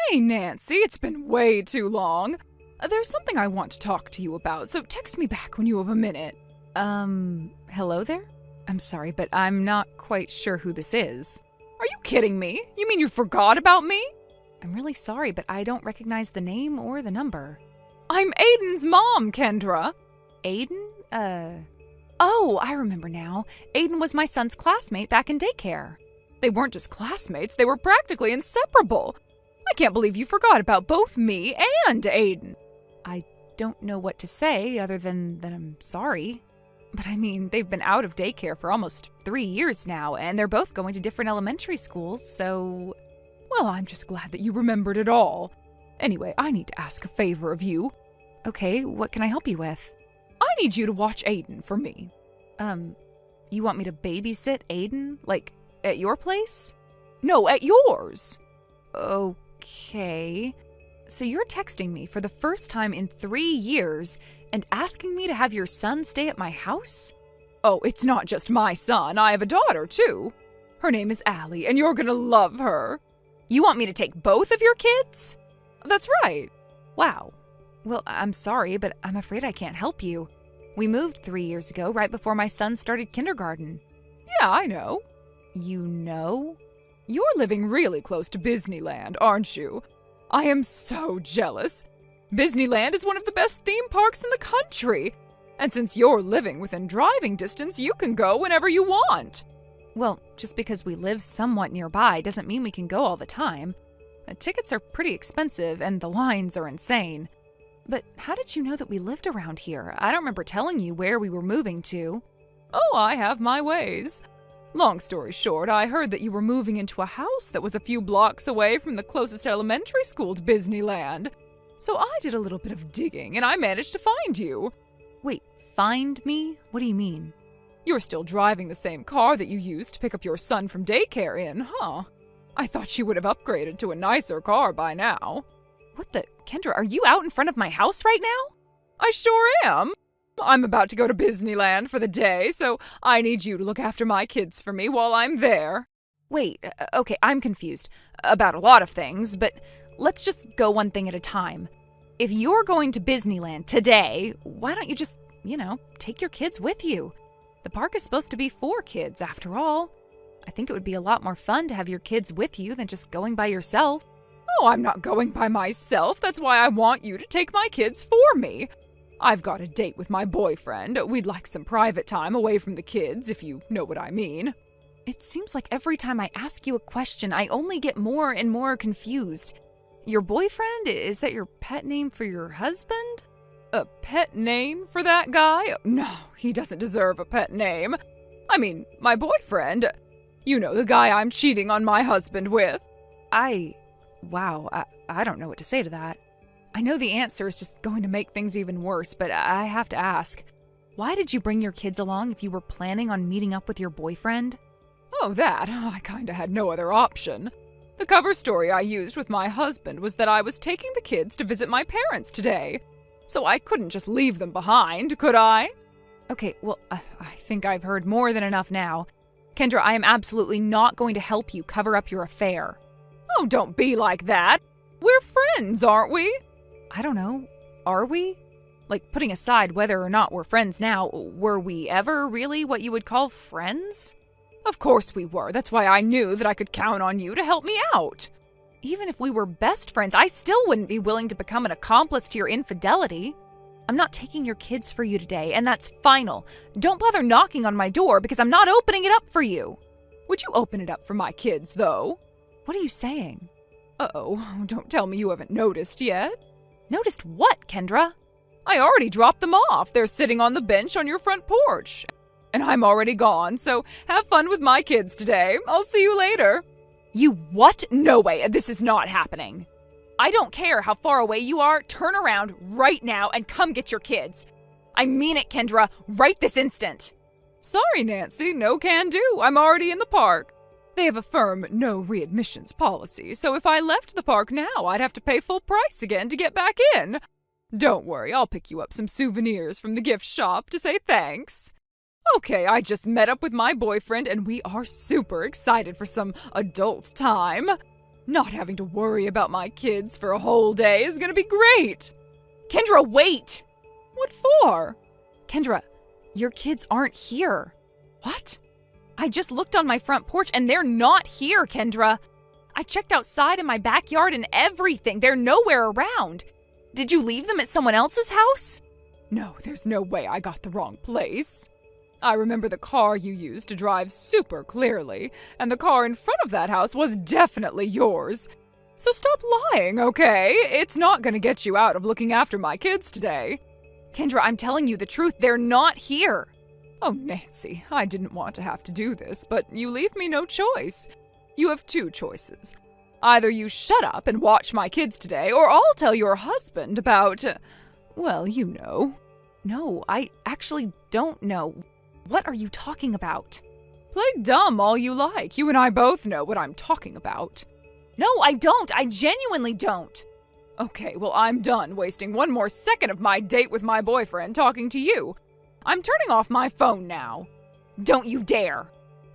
Hey, Nancy, it's been way too long. There's something I want to talk to you about, so text me back when you have a minute. Hello there? I'm sorry, but I'm not quite sure who this is. Are you kidding me? You mean you forgot about me? I'm really sorry, but I don't recognize the name or the number. I'm Aiden's mom, Kendra. Aiden? Oh, I remember now. Aiden was my son's classmate back in daycare. They weren't just classmates, they were practically inseparable. I can't believe you forgot about both me and Aiden. I don't know what to say other than that I'm sorry. But I mean, they've been out of daycare for almost 3 years now, and they're both going to different elementary schools, so... Well, I'm just glad that you remembered it all. Anyway, I need to ask a favor of you. Okay, what can I help you with? I need you to watch Aiden for me. You want me to babysit Aiden? Like, at your place? No, at yours. Okay. So you're texting me for the first time in 3 years and asking me to have your son stay at my house? Oh, it's not just my son. I have a daughter, too. Her name is Allie, and you're gonna love her. You want me to take both of your kids? That's right. Wow. Well, I'm sorry, but I'm afraid I can't help you. We moved 3 years ago, right before my son started kindergarten. Yeah, I know. You know? You're living really close to Disneyland, aren't you? I am so jealous. Disneyland is one of the best theme parks in the country. And since you're living within driving distance, you can go whenever you want. Well, just because we live somewhat nearby doesn't mean we can go all the time. The tickets are pretty expensive and the lines are insane. But how did you know that we lived around here? I don't remember telling you where we were moving to. Oh, I have my ways. Long story short, I heard that you were moving into a house that was a few blocks away from the closest elementary school to Disneyland. So I did a little bit of digging and I managed to find you. Wait, find me? What do you mean? You're still driving the same car that you used to pick up your son from daycare in, huh? I thought you would have upgraded to a nicer car by now. What the? Kendra, are you out in front of my house right now? I sure am. I'm about to go to Disneyland for the day, so I need you to look after my kids for me while I'm there. Wait, okay, I'm confused about a lot of things, but let's just go one thing at a time. If you're going to Disneyland today, why don't you just, take your kids with you? The park is supposed to be for kids, after all. I think it would be a lot more fun to have your kids with you than just going by yourself. Oh, I'm not going by myself. That's why I want you to take my kids for me. I've got a date with my boyfriend. We'd like some private time away from the kids, if you know what I mean. It seems like every time I ask you a question, I only get more and more confused. Your boyfriend? Is that your pet name for your husband? A pet name for that guy? No, he doesn't deserve a pet name. I mean, my boyfriend. You know, the guy I'm cheating on my husband with. Wow, I don't know what to say to that. I know the answer is just going to make things even worse, but I have to ask. Why did you bring your kids along if you were planning on meeting up with your boyfriend? Oh, I kinda had no other option. The cover story I used with my husband was that I was taking the kids to visit my parents today. So I couldn't just leave them behind, could I? Okay, well, I think I've heard more than enough now. Kendra, I am absolutely not going to help you cover up your affair. Oh, don't be like that. We're friends, aren't we? I don't know. Are we? Like, putting aside whether or not we're friends now, were we ever really what you would call friends? Of course we were. That's why I knew that I could count on you to help me out. Even if we were best friends, I still wouldn't be willing to become an accomplice to your infidelity. I'm not taking your kids for you today, and that's final. Don't bother knocking on my door because I'm not opening it up for you. Would you open it up for my kids, though? What are you saying? Uh-oh, don't tell me you haven't noticed yet. Noticed what, Kendra? I already dropped them off. They're sitting on the bench on your front porch. And I'm already gone, so have fun with my kids today. I'll see you later. You what? No way, this is not happening. I don't care how far away you are, turn around right now and come get your kids. I mean it, Kendra, right this instant. Sorry, Nancy, no can do. I'm already in the park. They have a firm no readmissions policy, so if I left the park now, I'd have to pay full price again to get back in. Don't worry, I'll pick you up some souvenirs from the gift shop to say thanks. Okay, I just met up with my boyfriend and we are super excited for some adult time. Not having to worry about my kids for a whole day is gonna be great. Kendra, wait! What for? Kendra, your kids aren't here. What? I just looked on my front porch and they're not here, Kendra. I checked outside in my backyard and everything. They're nowhere around. Did you leave them at someone else's house? No, there's no way I got the wrong place. I remember the car you used to drive super clearly, and the car in front of that house was definitely yours. So stop lying, okay? It's not gonna get you out of looking after my kids today. Kendra, I'm telling you the truth, they're not here. Oh, Nancy, I didn't want to have to do this, but you leave me no choice. You have two choices. Either you shut up and watch my kids today, or I'll tell your husband about, well, you know. No, I actually don't know. What are you talking about? Play dumb all you like. You and I both know what I'm talking about. No, I don't. I genuinely don't. Okay, well, I'm done wasting one more second of my date with my boyfriend talking to you. I'm turning off my phone now. Don't you dare.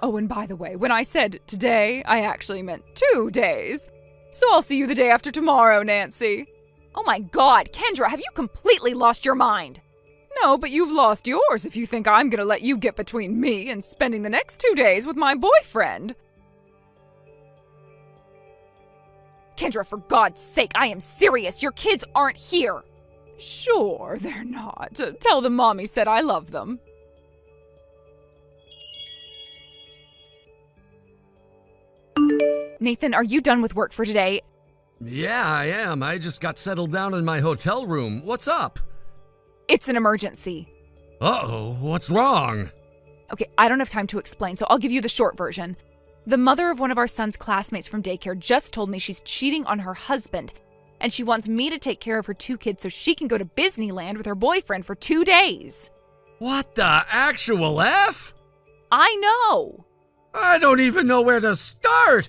Oh, and by the way, when I said today, I actually meant 2 days. So I'll see you the day after tomorrow, Nancy. Oh my God, Kendra, have you completely lost your mind? No, but you've lost yours if you think I'm gonna let you get between me and spending the next 2 days with my boyfriend. Kendra, for God's sake, I am serious. Your kids aren't here. Sure, they're not. Tell them Mommy said I love them. Nathan, are you done with work for today? Yeah, I am. I just got settled down in my hotel room. What's up? It's an emergency. Uh-oh, what's wrong? Okay, I don't have time to explain, so I'll give you the short version. The mother of one of our son's classmates from daycare just told me she's cheating on her husband, and she wants me to take care of her 2 kids so she can go to Disneyland with her boyfriend for 2 days. What the actual F? I know. I don't even know where to start.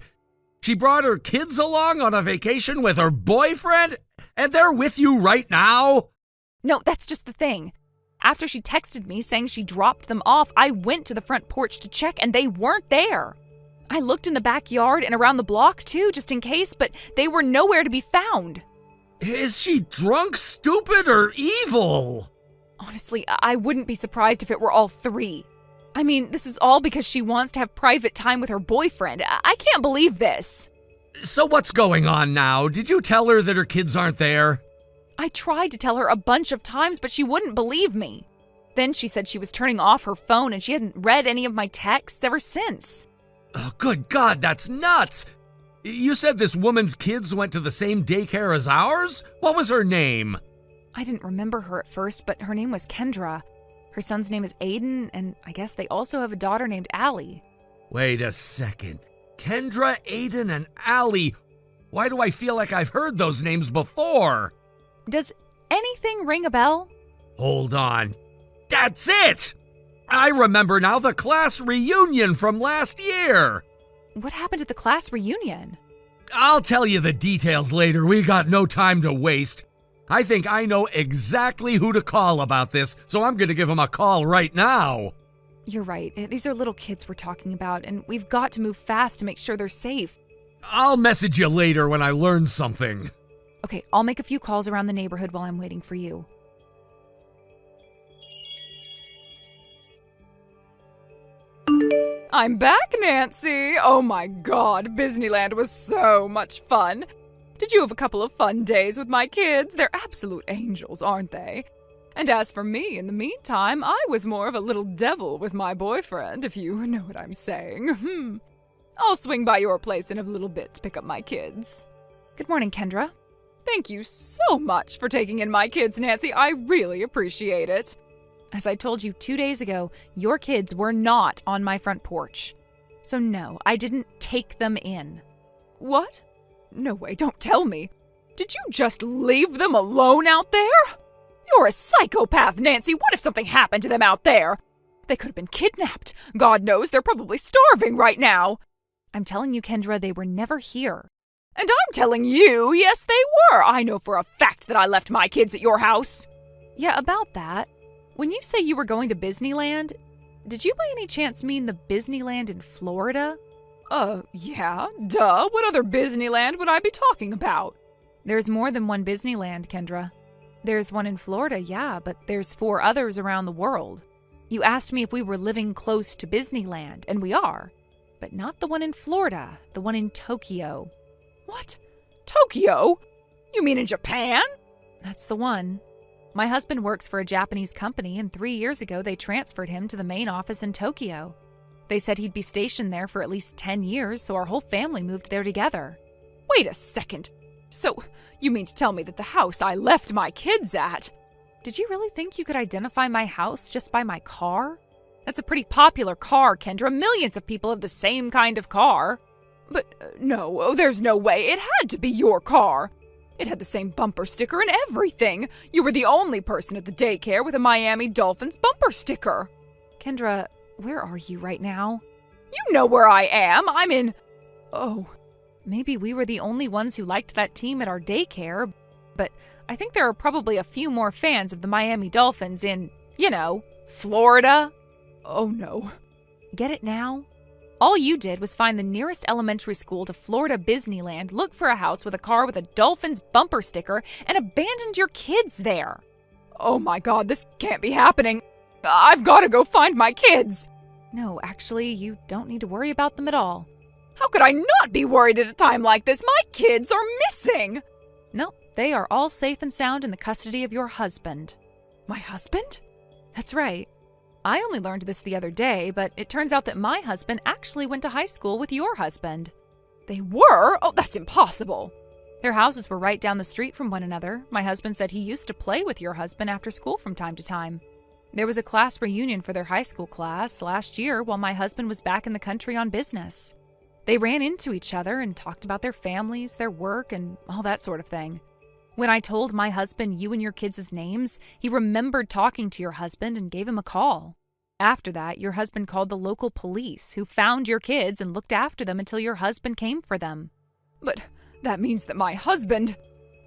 She brought her kids along on a vacation with her boyfriend, and they're with you right now? No, that's just the thing. After she texted me saying she dropped them off, I went to the front porch to check and they weren't there. I looked in the backyard and around the block too, just in case, but they were nowhere to be found. Is she drunk, stupid, or evil? Honestly, I wouldn't be surprised if it were all 3. I mean, this is all because she wants to have private time with her boyfriend. I can't believe this. So what's going on now? Did you tell her that her kids aren't there? I tried to tell her a bunch of times, but she wouldn't believe me. Then she said she was turning off her phone and she hadn't read any of my texts ever since. Oh, good God, that's nuts! You said this woman's kids went to the same daycare as ours? What was her name? I didn't remember her at first, but her name was Kendra. Her son's name is Aiden, and I guess they also have a daughter named Allie. Wait a second. Kendra, Aiden, and Allie. Why do I feel like I've heard those names before? Does anything ring a bell? Hold on. That's it! I remember now, the class reunion from last year. What happened at the class reunion? I'll tell you the details later. We got no time to waste. I think I know exactly who to call about this, so I'm going to give him a call right now. You're right. These are little kids we're talking about, and we've got to move fast to make sure they're safe. I'll message you later when I learn something. Okay, I'll make a few calls around the neighborhood while I'm waiting for you. I'm back, Nancy! Oh my God, Disneyland was so much fun! Did you have a couple of fun days with my kids? They're absolute angels, aren't they? And as for me, in the meantime, I was more of a little devil with my boyfriend, if you know what I'm saying. I'll swing by your place in a little bit to pick up my kids. Good morning, Kendra. Thank you so much for taking in my kids, Nancy. I really appreciate it. As I told you 2 days ago, your kids were not on my front porch. So no, I didn't take them in. What? No way, don't tell me. Did you just leave them alone out there? You're a psychopath, Nancy. What if something happened to them out there? They could have been kidnapped. God knows they're probably starving right now. I'm telling you, Kendra, they were never here. And I'm telling you, yes, they were. I know for a fact that I left my kids at your house. Yeah, about that. When you say you were going to Disneyland, did you by any chance mean the Disneyland in Florida? Yeah, duh. What other Disneyland would I be talking about? There's more than one Disneyland, Kendra. There's one in Florida, yeah, but there's 4 others around the world. You asked me if we were living close to Disneyland, and we are. But not the one in Florida, the one in Tokyo. What? Tokyo? You mean in Japan? That's the one. My husband works for a Japanese company, and 3 years ago they transferred him to the main office in Tokyo. They said he'd be stationed there for at least 10 years, so our whole family moved there together. Wait a second. So, you mean to tell me that the house I left my kids at... Did you really think you could identify my house just by my car? That's a pretty popular car, Kendra. Millions of people have the same kind of car. But no, there's no way. It had to be your car. It had the same bumper sticker and everything. You were the only person at the daycare with a Miami Dolphins bumper sticker. Kendra, where are you right now? You know where I am. I'm in... Oh, maybe we were the only ones who liked that team at our daycare, but I think there are probably a few more fans of the Miami Dolphins in, Florida. Oh no. Get it now? All you did was find the nearest elementary school to Florida Disneyland, look for a house with a car with a Dolphins bumper sticker, and abandoned your kids there. Oh my God, this can't be happening. I've got to go find my kids. No, actually, you don't need to worry about them at all. How could I not be worried at a time like this? My kids are missing. No, they are all safe and sound in the custody of your husband. My husband? That's right. I only learned this the other day, but it turns out that my husband actually went to high school with your husband. They were? Oh, that's impossible. Their houses were right down the street from one another. My husband said he used to play with your husband after school from time to time. There was a class reunion for their high school class last year while my husband was back in the country on business. They ran into each other and talked about their families, their work, and all that sort of thing. When I told my husband you and your kids' names, he remembered talking to your husband and gave him a call. After that, your husband called the local police, who found your kids and looked after them until your husband came for them. But that means that my husband...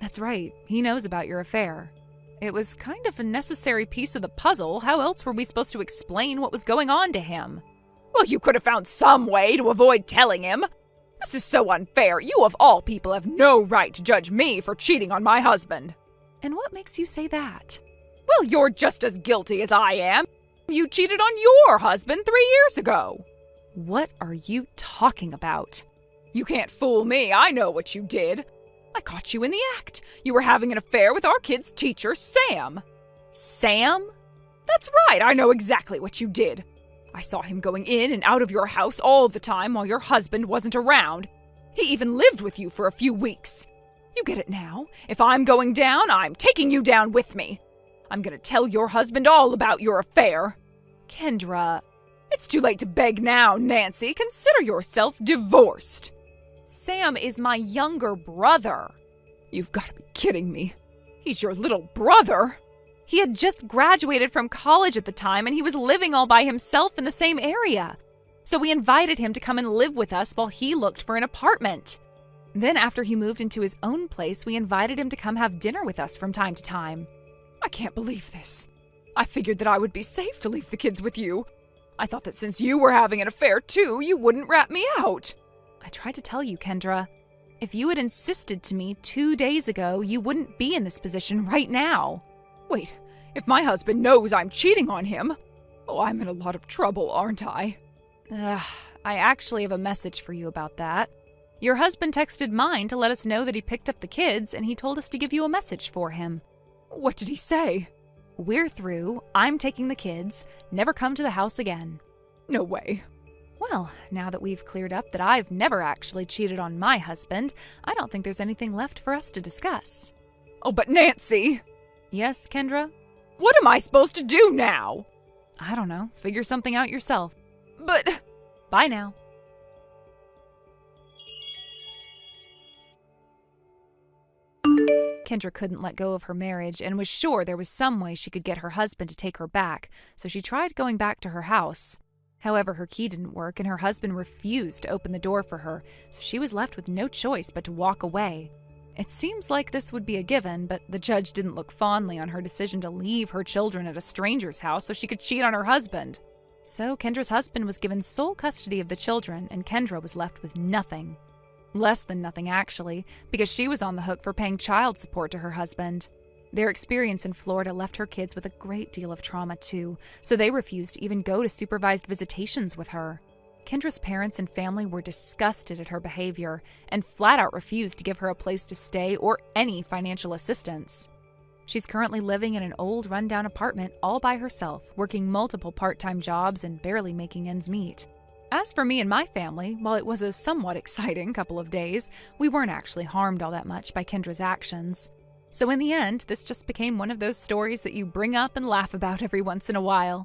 That's right. He knows about your affair. It was kind of a necessary piece of the puzzle. How else were we supposed to explain what was going on to him? Well, you could have found some way to avoid telling him. This is so unfair. You of all people have no right to judge me for cheating on my husband. And what makes you say that? Well, you're just as guilty as I am. You cheated on your husband 3 years ago. What are you talking about? You can't fool me. I know what you did. I caught you in the act. You were having an affair with our kid's teacher, Sam. Sam? That's right. I know exactly what you did. I saw him going in and out of your house all the time while your husband wasn't around. He even lived with you for a few weeks. You get it now. If I'm going down, I'm taking you down with me. I'm going to tell your husband all about your affair. Kendra, it's too late to beg now, Nancy. Consider yourself divorced. Sam is my younger brother. You've got to be kidding me. He's your little brother. He had just graduated from college at the time, and he was living all by himself in the same area. So we invited him to come and live with us while he looked for an apartment. Then after he moved into his own place, we invited him to come have dinner with us from time to time. I can't believe this. I figured that I would be safe to leave the kids with you. I thought that since you were having an affair too, you wouldn't rat me out. I tried to tell you, Kendra. If you had insisted to me 2 days ago, you wouldn't be in this position right now. Wait, if my husband knows I'm cheating on him, I'm in a lot of trouble, aren't I? I actually have a message for you about that. Your husband texted mine to let us know that he picked up the kids, and he told us to give you a message for him. What did he say? We're through. I'm taking the kids. Never come to the house again. No way. Well, now that we've cleared up that I've never actually cheated on my husband, I don't think there's anything left for us to discuss. Oh, but Nancy! Yes, Kendra? What am I supposed to do now? I don't know. Figure something out yourself. But... Bye now. Kendra couldn't let go of her marriage and was sure there was some way she could get her husband to take her back, so she tried going back to her house. However, her key didn't work and her husband refused to open the door for her, so she was left with no choice but to walk away. It seems like this would be a given, but the judge didn't look fondly on her decision to leave her children at a stranger's house so she could cheat on her husband. So Kendra's husband was given sole custody of the children, and Kendra was left with nothing. Less than nothing, actually, because she was on the hook for paying child support to her husband. Their experience in Florida left her kids with a great deal of trauma, too, so they refused to even go to supervised visitations with her. Kendra's parents and family were disgusted at her behavior and flat out refused to give her a place to stay or any financial assistance. She's currently living in an old, rundown apartment all by herself, working multiple part-time jobs and barely making ends meet. As for me and my family, while it was a somewhat exciting couple of days, we weren't actually harmed all that much by Kendra's actions. So in the end, this just became one of those stories that you bring up and laugh about every once in a while.